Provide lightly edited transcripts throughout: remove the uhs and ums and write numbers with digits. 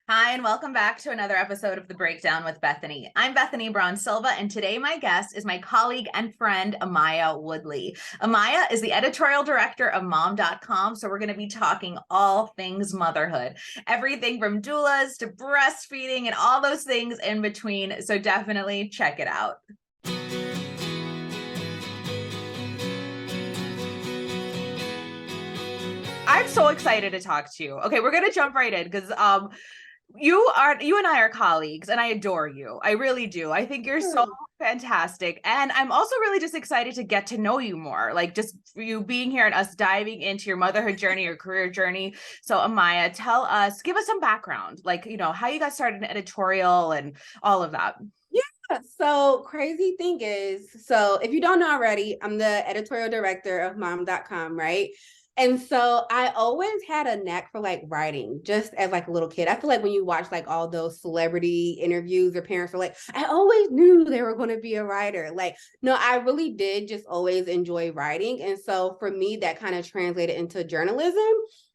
Hi, and welcome back to another episode of The Breakdown with Bethany. I'm Bethany Braun Silva, and today my guest is my colleague and friend, Amaya Woodley. Amaya is the editorial director of mom.com, so we're going to be talking all things motherhood, everything from doulas to breastfeeding and all those things in between. So definitely check it out. I'm so excited to talk to you. Okay, we're going to jump right in because you and I are colleagues, and I adore you. I really do. I think you're so fantastic. And I'm also really just excited to get to know you more, like just you being here and us diving into your motherhood journey, your career journey. So Amaya, give us some background, like, how you got started in editorial and all of that. Yeah, so crazy thing is, so if you don't know already, I'm the editorial director of mom.com, right? And so I always had a knack for like writing just as like a little kid. I feel like when you watch like all those celebrity interviews, their parents were like, I always knew they were going to be a writer. Like, no, I really did just always enjoy writing. And so for me, that kind of translated into journalism.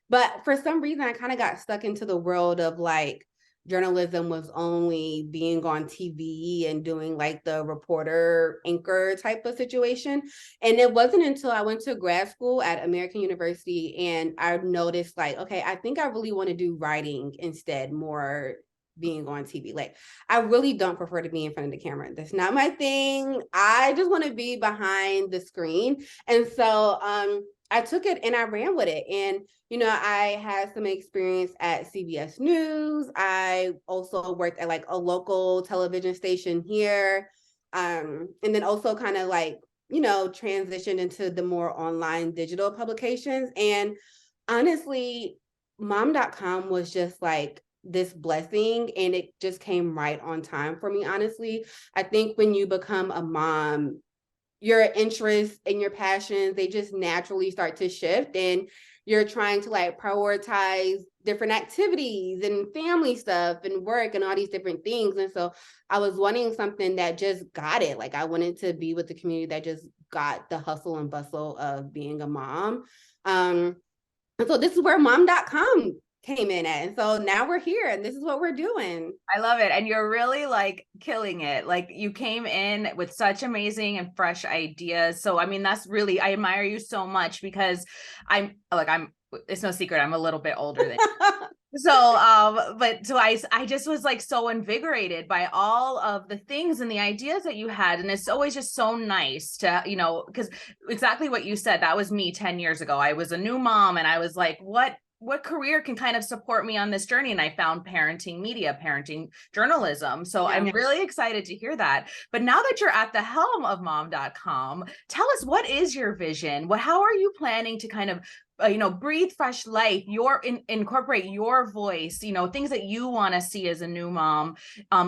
But for some reason, I kind of got stuck into the world of like, journalism was only being on TV and doing like the reporter anchor type of situation. And it wasn't until I went to grad school at American University and I noticed like, okay, I think I really want to do writing instead, more being on TV. Like, I really don't prefer to be in front of the camera. That's not my thing. I just want to be behind the screen. And so I took it and I ran with it. And I had some experience at CBS News. I also worked at like a local television station here. And then also kind of like, transitioned into the more online digital publications. And honestly, mom.com was just like this blessing and it just came right on time for me, honestly. I think when you become a mom, your interests and your passions, they just naturally start to shift and you're trying to like prioritize different activities and family stuff and work and all these different things. And so I was wanting something that just got it. Like I wanted to be with the community that just got the hustle and bustle of being a mom. And so this is where mom.com came in at. And so now we're here and this is what we're doing. I love it. And you're really like killing it. Like you came in with such amazing and fresh ideas. So, I mean, I admire you so much because it's no secret, I'm a little bit older than you. I just was like so invigorated by all of the things and the ideas that you had. And it's always just so nice to, because exactly what you said, that was me 10 years ago. I was a new mom and I was like, what career can kind of support me on this journey? And I found parenting media, parenting journalism. So yeah. I'm really excited to hear that. But now that you're at the helm of mom.com, tell us, what is your vision? How are you planning to kind of breathe fresh life, incorporate your voice, things that you want to see as a new mom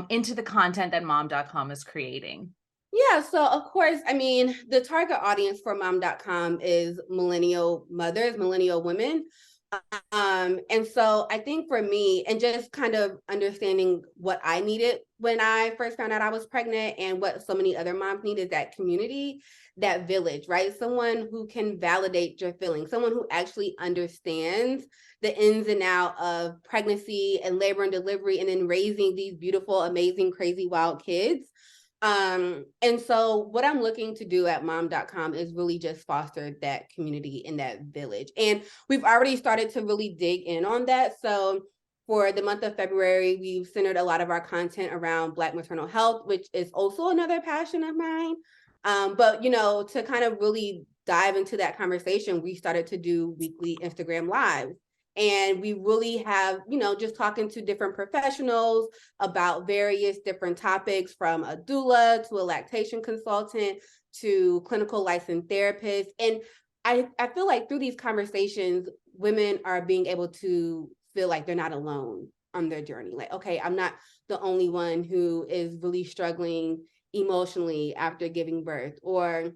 into the content that mom.com is creating? Yeah, so of course, I mean, the target audience for mom.com is millennial mothers, millennial women. And so I think for me, and just kind of understanding what I needed when I first found out I was pregnant and what so many other moms needed, that community, that village, right? Someone who can validate your feelings, someone who actually understands the ins and out of pregnancy and labor and delivery, and then raising these beautiful, amazing, crazy, wild kids. And so what I'm looking to do at mom.com is really just foster that community in that village. And we've already started to really dig in on that. So for the month of February, we've centered a lot of our content around Black maternal health, which is also another passion of mine. But to kind of really dive into that conversation, we started to do weekly Instagram lives. And we really have, just talking to different professionals about various different topics, from a doula to a lactation consultant to clinical licensed therapists. And I feel like through these conversations, women are being able to feel like they're not alone on their journey. Like, okay, I'm not the only one who is really struggling emotionally after giving birth, or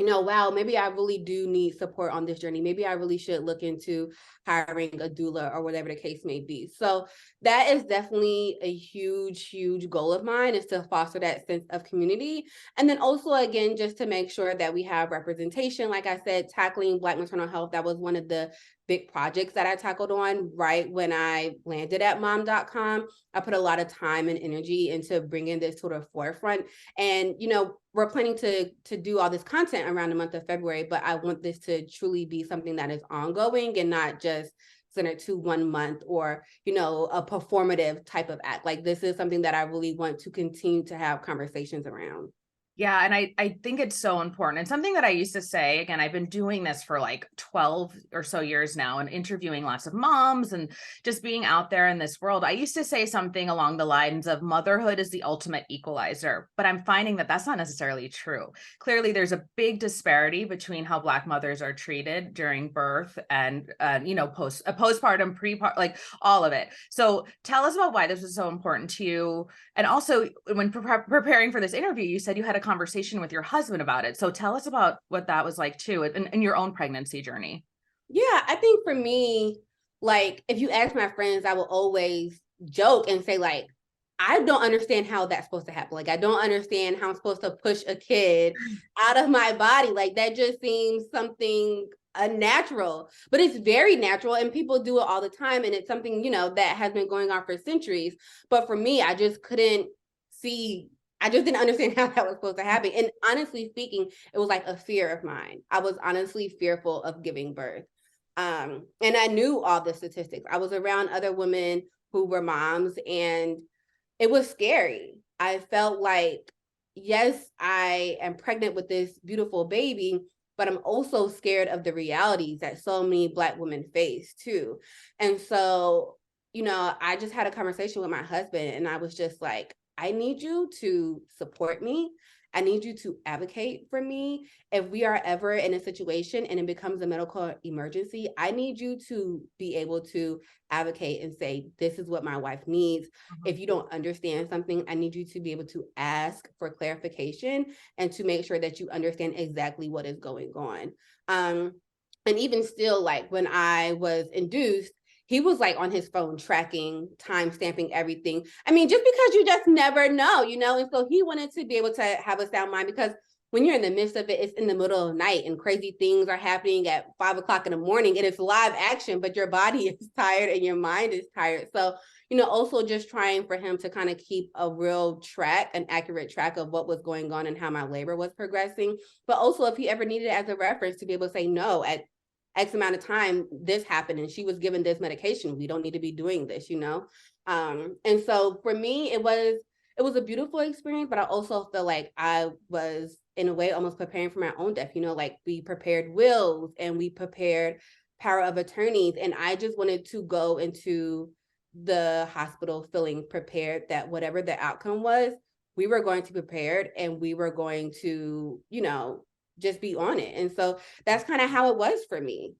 wow, maybe I really do need support on this journey. Maybe I really should look into hiring a doula or whatever the case may be. So that is definitely a huge, huge goal of mine, is to foster that sense of community. And then also, again, just to make sure that we have representation. Like I said, tackling Black maternal health, that was one of the big projects that I tackled on right when I landed at mom.com. I put a lot of time and energy into bringing this to the forefront. And, we're planning to do all this content around the month of February, but I want this to truly be something that is ongoing and not just centered to 1 month or, a performative type of act. Like, this is something that I really want to continue to have conversations around. Yeah. And I think it's so important. And something that I used to say, again, I've been doing this for like 12 or so years now and interviewing lots of moms and just being out there in this world. I used to say something along the lines of motherhood is the ultimate equalizer, but I'm finding that that's not necessarily true. Clearly, there's a big disparity between how Black mothers are treated during birth and, postpartum, pre-part, like all of it. So tell us about why this was so important to you. And also, when preparing for this interview, you said you had a conversation with your husband about it. So tell us about what that was like too, in your own pregnancy journey. Yeah, I think for me, like, if you ask my friends, I will always joke and say, like, I don't understand how that's supposed to happen. Like, I don't understand how I'm supposed to push a kid out of my body. Like, that just seems something unnatural, but it's very natural and people do it all the time. And it's something, that has been going on for centuries. But for me, I just couldn't see, I just didn't understand how that was supposed to happen. And honestly speaking, it was like a fear of mine. I was honestly fearful of giving birth. And I knew all the statistics. I was around other women who were moms, and it was scary. I felt like, yes, I am pregnant with this beautiful baby, but I'm also scared of the realities that so many Black women face too. And so, I just had a conversation with my husband, and I was just like, I need you to support me. I need you to advocate for me. If we are ever in a situation and it becomes a medical emergency, I need you to be able to advocate and say, this is what my wife needs. If you don't understand something, I need you to be able to ask for clarification and to make sure that you understand exactly what is going on. And even still, like, when I was induced, he was like on his phone tracking, time stamping everything. I mean, just because you just never know, and so he wanted to be able to have a sound mind, because when you're in the midst of it, it's in the middle of the night and crazy things are happening at 5 o'clock in the morning and it's live action, but your body is tired and your mind is tired. So, also just trying for him to kind of keep a real track, an accurate track of what was going on and how my labor was progressing. But also, if he ever needed it as a reference, to be able to say, no, at X amount of time, this happened and she was given this medication. We don't need to be doing this, And so for me, it was a beautiful experience, but I also feel like I was in a way almost preparing for my own death. Like, we prepared wills and we prepared power of attorneys. And I just wanted to go into the hospital feeling prepared that whatever the outcome was, we were going to be prepared and we were going to, just be on it. And so that's kind of how it was for me.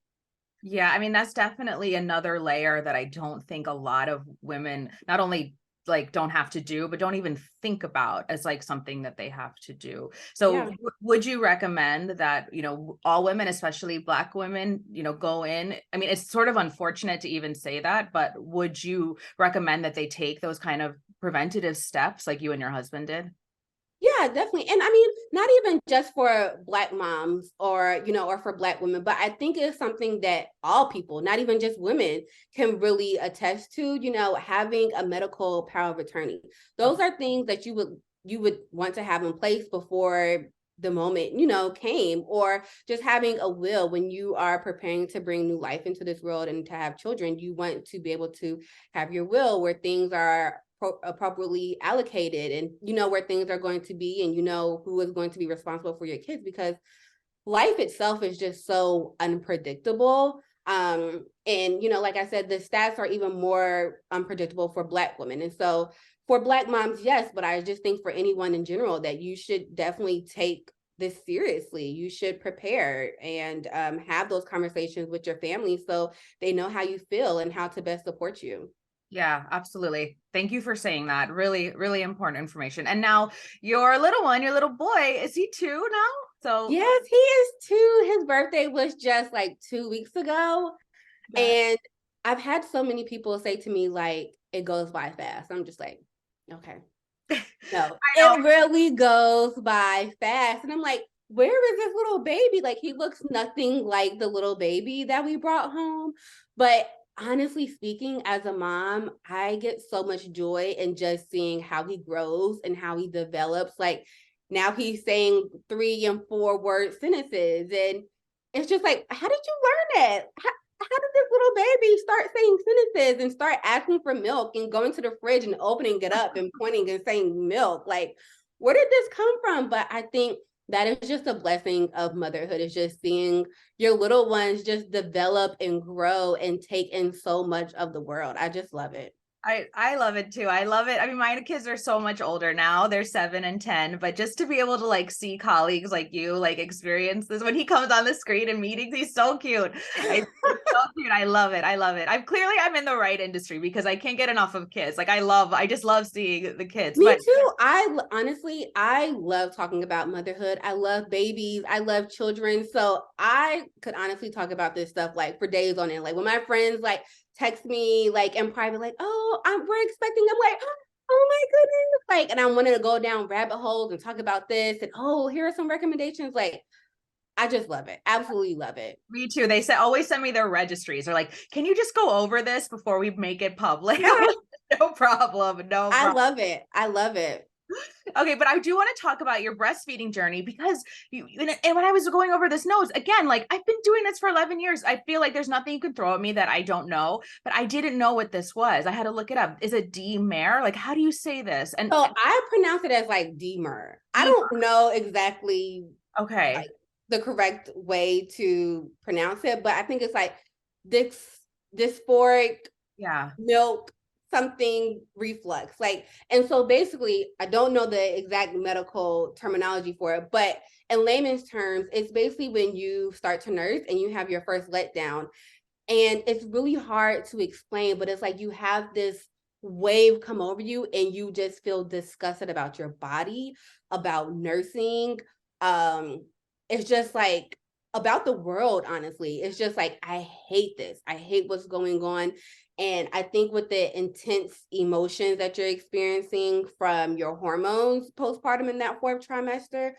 Yeah, I mean, that's definitely another layer that I don't think a lot of women not only like don't have to do, but don't even think about as like something that they have to do. So Yeah. would you recommend that, all women, especially Black women, go in? I mean, it's sort of unfortunate to even say that, but would you recommend that they take those kind of preventative steps like you and your husband did? Yeah, definitely. And I mean, not even just for Black moms or, or for Black women, but I think it's something that all people, not even just women, can really attest to, having a medical power of attorney. Those are things that you would want to have in place before the moment, came, or just having a will when you are preparing to bring new life into this world and to have children. You want to be able to have your will where things are appropriately allocated, and where things are going to be, and who is going to be responsible for your kids, because life itself is just so unpredictable. And like I said, the stats are even more unpredictable for Black women. And so for Black moms, yes, but I just think for anyone in general that you should definitely take this seriously. You should prepare and have those conversations with your family so they know how you feel and how to best support you. Yeah, absolutely. Thank you for saying that. Really, really important information. And now your little one, your little boy, is he 2 now? So Yes, he is 2. His birthday was just like 2 weeks ago. that, And I've had so many people say to me, like, it goes by fast. I'm just like, okay. No, I know. it really goes by fast. And I'm like, where is this little baby? Like, he looks nothing like the little baby that we brought home. But honestly speaking, as a mom, I get so much joy in just seeing how he grows and how he develops. Like, now he's saying 3 and 4 word sentences. And it's just like, how did you learn that? How did this little baby start saying sentences and start asking for milk and going to the fridge and opening it up and pointing and saying milk? Like, where did this come from? But I think that is just a blessing of motherhood, is just seeing your little ones just develop and grow and take in so much of the world. I just love it. I love it too. I love it. I mean, my kids are so much older now. They're 7 and 10, but just to be able to like see colleagues like you like experience this when he comes on the screen in meetings, he's so cute. He's so cute. I love it. I love it. I'm in the right industry because I can't get enough of kids. Like I just love seeing the kids. Me But too. I love talking about motherhood. I love babies. I love children. So I could honestly talk about this stuff like for days on end. Like when my friends like text me like in private, like, oh, we're expecting. I'm like, oh my goodness. Like, and I wanted to go down rabbit holes and talk about this. And oh, here are some recommendations. Like, I just love it. Absolutely love it. me too. They say always send me their registries. They're like, can you just go over this before we make it public? I'm Yeah, like, no problem. No I problem. love it. I love it. Okay, but I do want to talk about your breastfeeding journey because and when I was going over this notes again, like I've been doing this for 11 years. I feel like there's nothing you can throw at me that I don't know, but I didn't know what this was. I had to look it up. Is it D-mare? Like, how do you say this? And So I pronounce it as like Demer. I don't know exactly okay. like the correct way to pronounce it, but I think it's like dys dysphoric Yeah. milk something reflux. Like, and so basically, I don't know the exact medical terminology for it, but in layman's terms, it's basically when you start to nurse and you have your first letdown. And it's really hard to explain, but it's like you have this wave come over you and you just feel disgusted about your body, about nursing. Um, it's just like about the world, honestly. It's just like, I hate this. I hate what's going on. And I think with the intense emotions that you're experiencing from your hormones postpartum in that 4th trimester,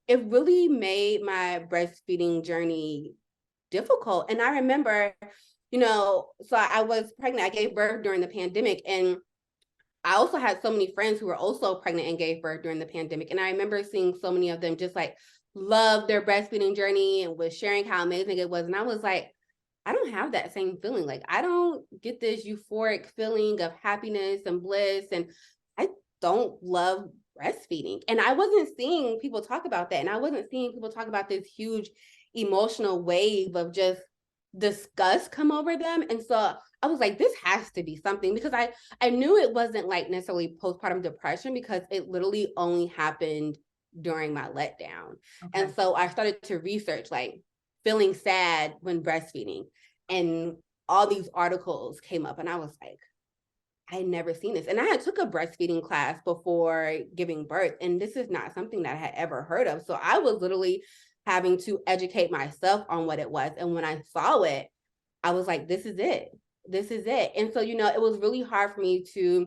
it really made my breastfeeding journey difficult. And I remember, so I was pregnant. I gave birth during the pandemic. And I also had so many friends who were also pregnant and gave birth during the pandemic. And I remember seeing so many of them just like love their breastfeeding journey and was sharing how amazing it was. And I was like, I don't have that same feeling. Like, I don't get this euphoric feeling of happiness and bliss. And I don't love breastfeeding. And I wasn't seeing people talk about that. And I wasn't seeing people talk about this huge emotional wave of just disgust come over them. And so I was like, this has to be something, because I knew it wasn't like necessarily postpartum depression, because it literally only happened during my letdown. Okay. And so I started to research like feeling sad when breastfeeding, and all these articles came up, and I was like, I had never seen this. And I had took a breastfeeding class before giving birth, and this is not something that I had ever heard of. So I was literally having to educate myself on what it was. And when I saw it, I was like, this is it. This is it. And so, it was really hard for me to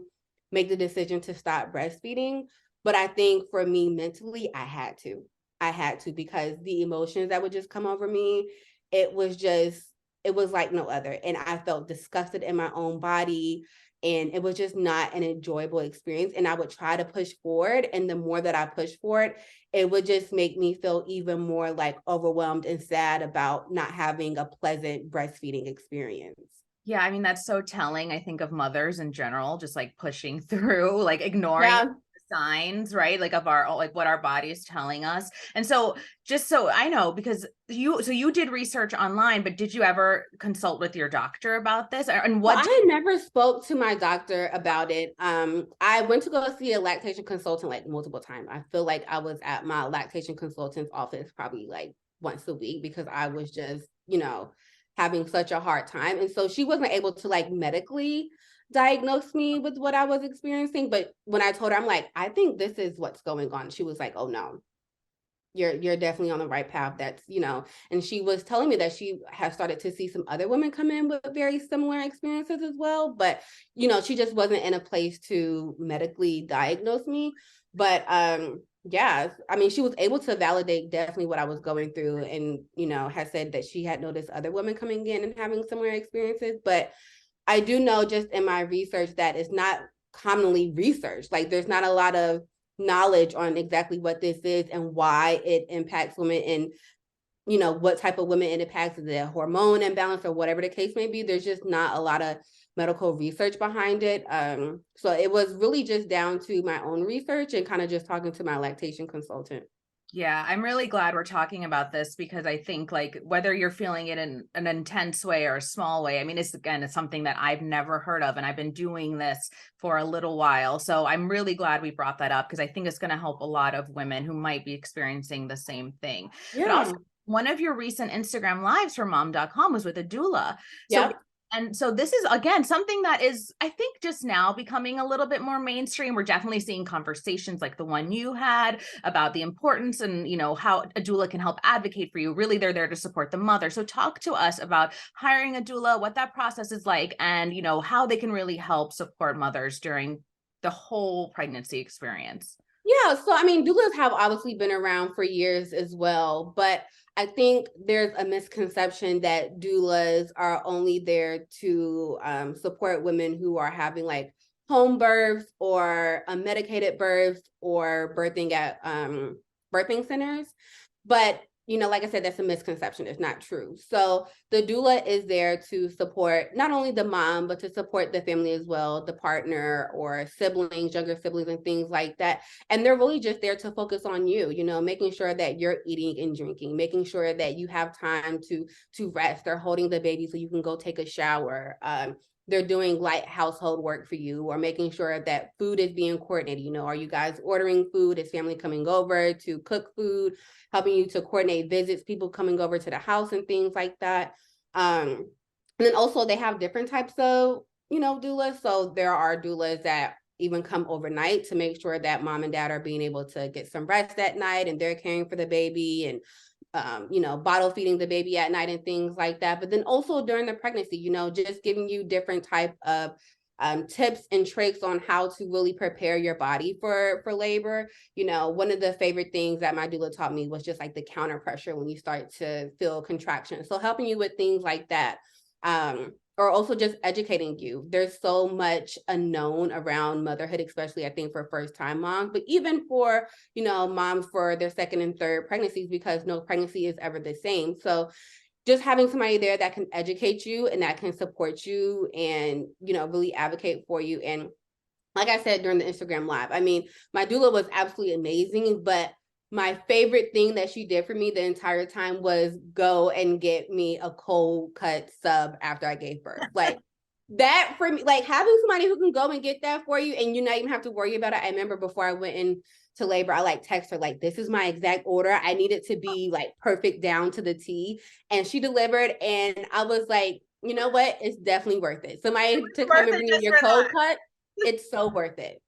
make the decision to stop breastfeeding. But I think for me mentally, I had to. I had to, because the emotions that would just come over me, it was like no other. And I felt disgusted in my own body. And it was just not an enjoyable experience. And I would try to push forward. And the more that I pushed forward, it would just make me feel even more like overwhelmed and sad about not having a pleasant breastfeeding experience. Yeah, I mean, that's so telling, I think, of mothers in general, just like pushing through, like ignoring Yeah. the signs, right? Like of our, like what our body is telling us. And so just so I know, because you did research online, but did you ever consult with your doctor about this? And So what I never spoke to my doctor about it. I went to go see a lactation consultant like multiple times. I feel like I was at my lactation consultant's office probably like once a week, because I was just, having such a hard time. And so she wasn't able to like medically diagnose me with what I was experiencing. But when I told her, I'm like, I think this is what's going on, she was like, oh no, you're definitely on the right path. That's, and she was telling me that she has started to see some other women come in with very similar experiences as well. But, she just wasn't in a place to medically diagnose me. But yeah, I mean, she was able to validate definitely what I was going through, and has said that she had noticed other women coming in and having similar experiences. But I do know just in my research that it's not commonly researched. Like there's not a lot of knowledge on exactly what this is and why it impacts women, and what type of women it impacts, the hormone imbalance or whatever the case may be. There's just not a lot of medical research behind it. So it was really just down to my own research and kind of just talking to my lactation consultant. Yeah, I'm really glad we're talking about this because I think like whether you're feeling it in an intense way or a small way, I mean, it's something that I've never heard of, and I've been doing this for a little while. So I'm really glad we brought that up because I think it's going to help a lot of women who might be experiencing the same thing. But Yeah. also, one of your recent Instagram lives for mom.com was with a doula. So Yep. and so this is again something that is, I think, just now becoming a little bit more mainstream. We're definitely seeing conversations like the one you had about the importance and how a doula can help advocate for you. Really, they're there to support the mother. So talk to us about hiring a doula, what that process is like, and how they can really help support mothers during the whole pregnancy experience. Yeah, so I mean, doulas have obviously been around for years as well, but I think there's a misconception that doulas are only there to support women who are having like home births or medicated births or birthing at birthing centers. But like I said, that's a misconception. It's not true. So the doula is there to support not only the mom, but to support the family as well, the partner or siblings, younger siblings, and things like that. And they're really just there to focus on you, making sure that you're eating and drinking, making sure that you have time to rest. They're holding the baby so you can go take a shower. They're doing light household work for you, or making sure that food is being coordinated. Are you guys ordering food? Is family coming over to cook food? Helping you to coordinate visits, people coming over to the house and things like that. And then also they have different types of, doulas. So there are doulas that even come overnight to make sure that mom and dad are being able to get some rest at night, and they're caring for the baby and bottle feeding the baby at night and things like that. But then also during the pregnancy, just giving you different type of tips and tricks on how to really prepare your body for labor. One of the favorite things that my doula taught me was just like the counter pressure when you start to feel contractions. So helping you with things like that. Or also just educating you. There's so much unknown around motherhood, especially I think for first time moms, but even for, moms for their second and third pregnancies, because no pregnancy is ever the same. So just having somebody there that can educate you and that can support you and, really advocate for you. And like I said during the Instagram live, I mean, my doula was absolutely amazing, but my favorite thing that she did for me the entire time was go and get me a cold cut sub after I gave birth. Like that for me, like having somebody who can go and get that for you and you not even have to worry about it. I remember before I went into labor, I like text her like, this is my exact order. I need it to be like perfect down to the T. And she delivered, and I was like, you know what? It's definitely worth it. Somebody to come Worth and it bring you just your for cold that. cut, it's so worth it.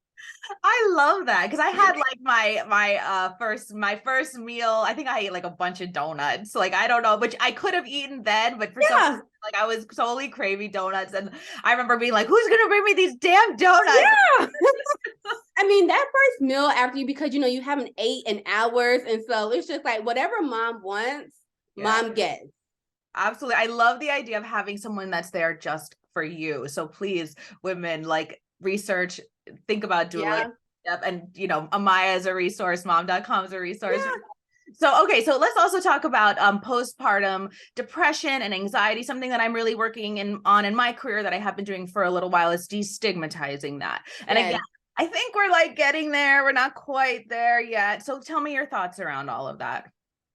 I love that because I had like my first meal. I think I ate like a bunch of donuts. Like I don't know, which I could have eaten then, but for some Yeah, like I was totally craving donuts, and I remember being like, "Who's gonna bring me these damn donuts?" yeah. I mean, that first meal after you, because you haven't ate in hours, and so it's just like whatever mom wants, Yeah, mom gets. absolutely. I love the idea of having someone that's there just for you. So please, women, like research, think about doula. Yeah, Yep. And Amaya is a resource, mom.com is a resource. yeah, So, okay, so let's also talk about postpartum depression and anxiety. Something that I'm really working on in my career that I have been doing for a little while is destigmatizing that. And again, yes. I think we're like getting there. We're not quite there yet. So tell me your thoughts around all of that.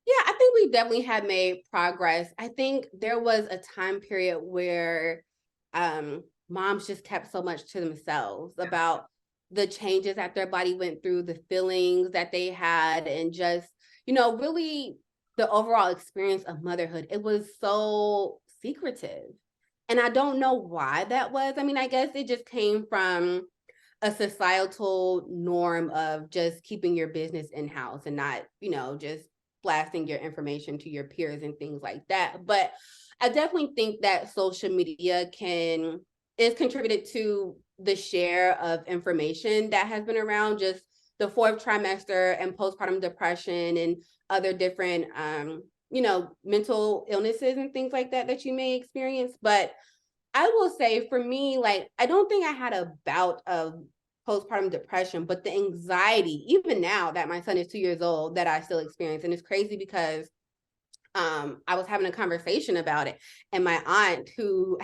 Yeah, I think we definitely have made progress. I think there was a time period where moms just kept so much to themselves about the changes that their body went through, the feelings that they had, and just, really the overall experience of motherhood. It was so secretive. And I don't know why that was. I mean, I guess it just came from a societal norm of just keeping your business in house and not, just blasting your information to your peers and things like that. But I definitely think that social media is contributed to the share of information that has been around, just the fourth trimester and postpartum depression and other different, mental illnesses and things like that you may experience. But I will say for me, like, I don't think I had a bout of postpartum depression, but the anxiety, even now that my son is 2 years old, that I still experience. And it's crazy because I was having a conversation about it, and my aunt who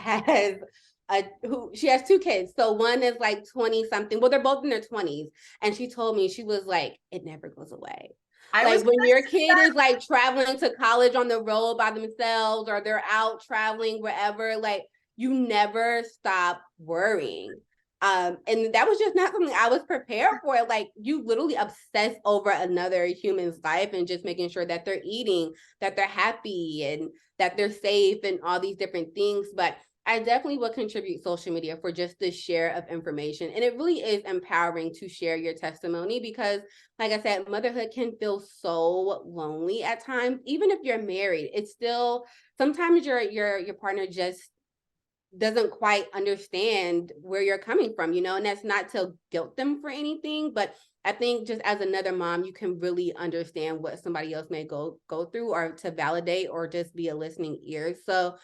she has two kids. So one is like 20 something. Well, they're both in their 20s. And she told me, she was like, it never goes away. I Like was when your kid is like traveling to college on the road by themselves, or they're out traveling wherever, like you never stop worrying. And that was just not something I was prepared for. Like you literally obsess over another human's life and just making sure that they're eating, that they're happy, and that they're safe, and all these different things. But I definitely would contribute social media for just the share of information. And it really is empowering to share your testimony because, like I said, motherhood can feel so lonely at times. Even if you're married, it's still sometimes your partner just doesn't quite understand where you're coming from, and that's not to guilt them for anything, but I think just as another mom, you can really understand what somebody else may go through, or to validate, or just be a listening ear. So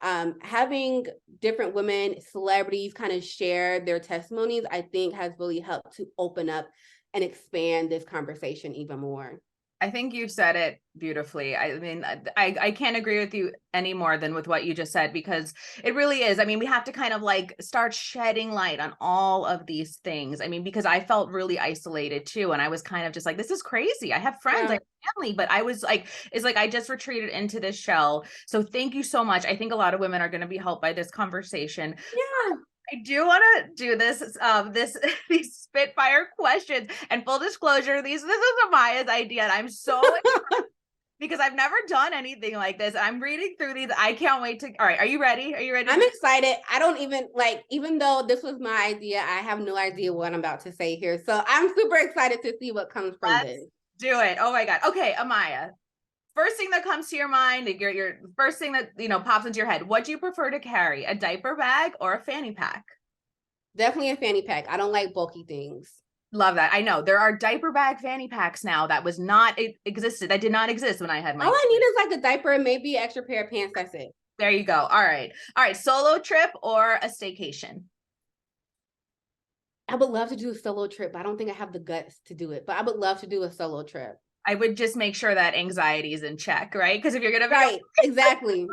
having different women, celebrities kind of share their testimonies, I think has really helped to open up and expand this conversation even more. I think you said it beautifully. I mean, I can't agree with you any more than with what you just said, because it really is. I mean, we have to kind of like start shedding light on all of these things. I mean, because I felt really isolated too. And I was kind of just like, this is crazy. I have friends, I have family, but I was like, it's like I just retreated into this shell. So thank you so much. I think a lot of women are going to be helped by this conversation. Yeah. I do want to do this these spitfire questions, and full disclosure, this is Amaya's idea, and I'm so excited because I've never done anything like this. I'm reading through these. I can't wait to. All right, are you ready? Are you ready? I'm excited. I don't even even though this was my idea, I have no idea what I'm about to say here. So I'm super excited to see what comes from this. Do it. Oh my God. Okay, Amaya. First thing that comes to your mind, your first thing that pops into your head. What do you prefer to carry? A diaper bag or a fanny pack? Definitely a fanny pack. I don't like bulky things. Love that. I know there are diaper bag fanny packs now that was not existed. That did not exist when I had my. All I need is like a diaper and maybe an extra pair of pants. That's it. There you go. All right. All right. Solo trip or a staycation? I would love to do a solo trip. I don't think I have the guts to do it, but I would love to do a solo trip. I would just make sure that anxiety is in check, right? Because if you're gonna be right, exactly.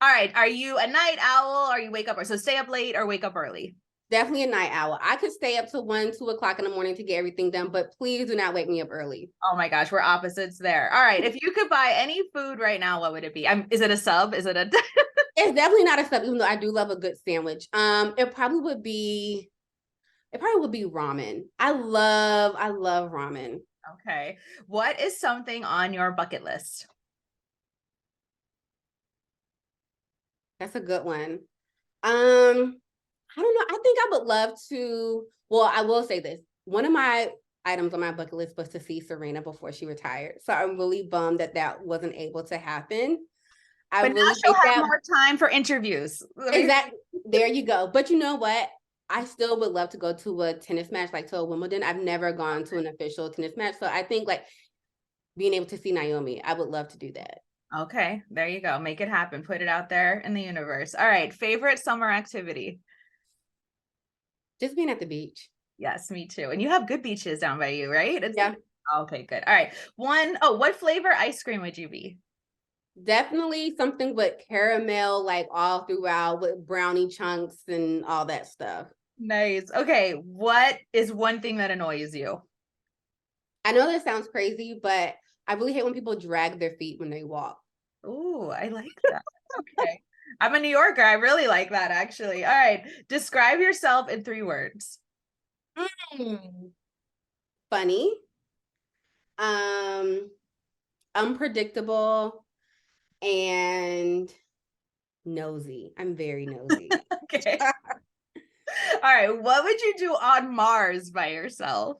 All right. Are you a night owl or you wake up or so stay up late or wake up early? Definitely a night owl. I could stay up to 1, 2 o'clock in the morning to get everything done, but please do not wake me up early. Oh my gosh, we're opposites there. All right. If you could buy any food right now, what would it be? Is it a sub? Is it a It's definitely not a sub, even though I do love a good sandwich. It probably would be ramen. I love ramen. Okay. What is something on your bucket list? That's a good one. I don't know. I think I would love to. Well, I will say this. One of my items on my bucket list was to see Serena before she retired. So I'm really bummed that wasn't able to happen. I But really now she'll think have more time for interviews. Exactly. There you go. But you know what? I still would love to go to a tennis match, like to a Wimbledon. I've never gone to an official tennis match. So I think like being able to see Naomi, I would love to do that. Okay, there you go. Make it happen. Put it out there in the universe. All right. Favorite summer activity? Just being at the beach. Yes, me too. And you have good beaches down by you, right? Yeah. Okay, good. All right. What flavor ice cream would you be? Definitely something with caramel, like all throughout, with brownie chunks and all that stuff. Nice. Okay. What is one thing that annoys you? I know that sounds crazy, but I really hate when people drag their feet when they walk. Ooh, I like that. Okay. I'm a New Yorker. I really like that, actually. All right. Describe yourself in 3 words. Funny, unpredictable, and nosy. I'm very nosy. Okay. All right. What would you do on Mars by yourself?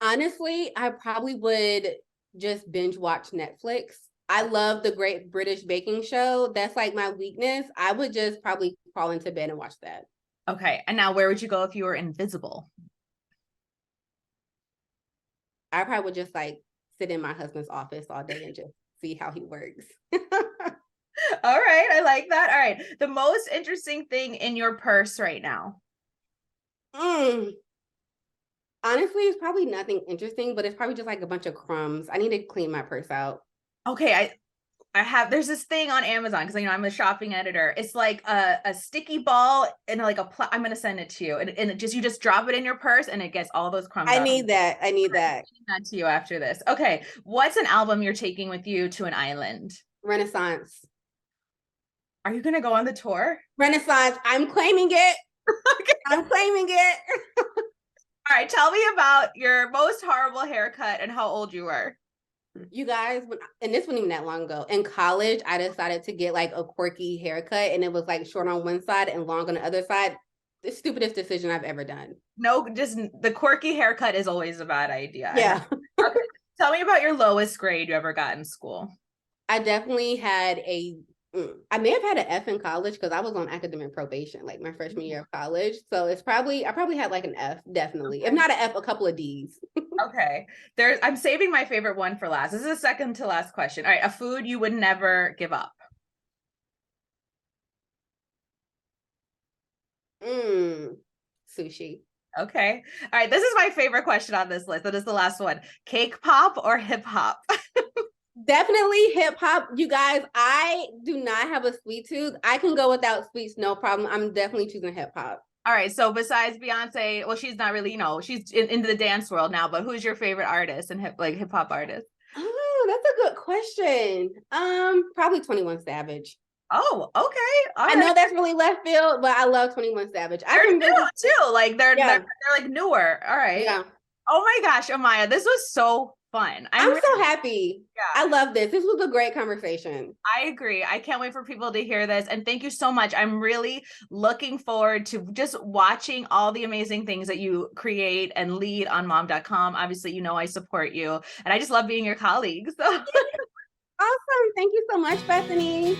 Honestly, I probably would just binge watch Netflix. I love the Great British Baking Show. That's like my weakness. I would just probably crawl into bed and watch that. Okay. And now where would you go if you were invisible? I probably would just like sit in my husband's office all day and just see how he works. All right, I like that. All right, the most interesting thing in your purse right now. Mm. Honestly, it's probably nothing interesting, but it's probably just like a bunch of crumbs. I need to clean my purse out. Okay, I have, there's this thing on Amazon because I'm a shopping editor. It's like a sticky ball and like I'm gonna send it to you, and it just, you just drop it in your purse and it gets all those crumbs I out. need that. I need that. That to you after this. Okay, what's an album you're taking with you to an island? Renaissance. Are you gonna go on the tour? Renaissance. I'm claiming it. Okay. I'm claiming it. All right, tell me about your most horrible haircut and how old you were. You guys, and this wasn't even that long ago. In college, I decided to get like a quirky haircut, and it was like short on one side and long on the other side. The stupidest decision I've ever done. No, just the quirky haircut is always a bad idea. Yeah. Okay. Tell me about your lowest grade you ever got in school. I definitely had I may have had an F in college because I was on academic probation, like my freshman year of college. So I probably had like an F, definitely. Okay. If not an F, a couple of Ds. Okay. I'm saving my favorite one for last. This is the second to last question. All right, a food you would never give up. Sushi. Okay. All right, this is my favorite question on this list. That is the last one. Cake pop or hip hop? Definitely hip hop. You guys, I do not have a sweet tooth. I can go without sweets, no problem. I'm definitely choosing hip hop. All right, so besides Beyonce, well, she's not really, she's into the dance world now, but who's your favorite artist and hip hop artist? Oh, that's a good question. Probably 21 Savage. Oh, okay. All I right. know that's really left field, but I love 21 Savage. They're new too. Like they're like newer. All right. Yeah. Oh my gosh, Amaya, this was so fun. I'm so happy. Yeah. I love this. This was a great conversation. I agree. I can't wait for people to hear this. And thank you so much. I'm really looking forward to just watching all the amazing things that you create and lead on mom.com. Obviously, I support you. And I just love being your colleague. So Awesome. Thank you so much, Bethany.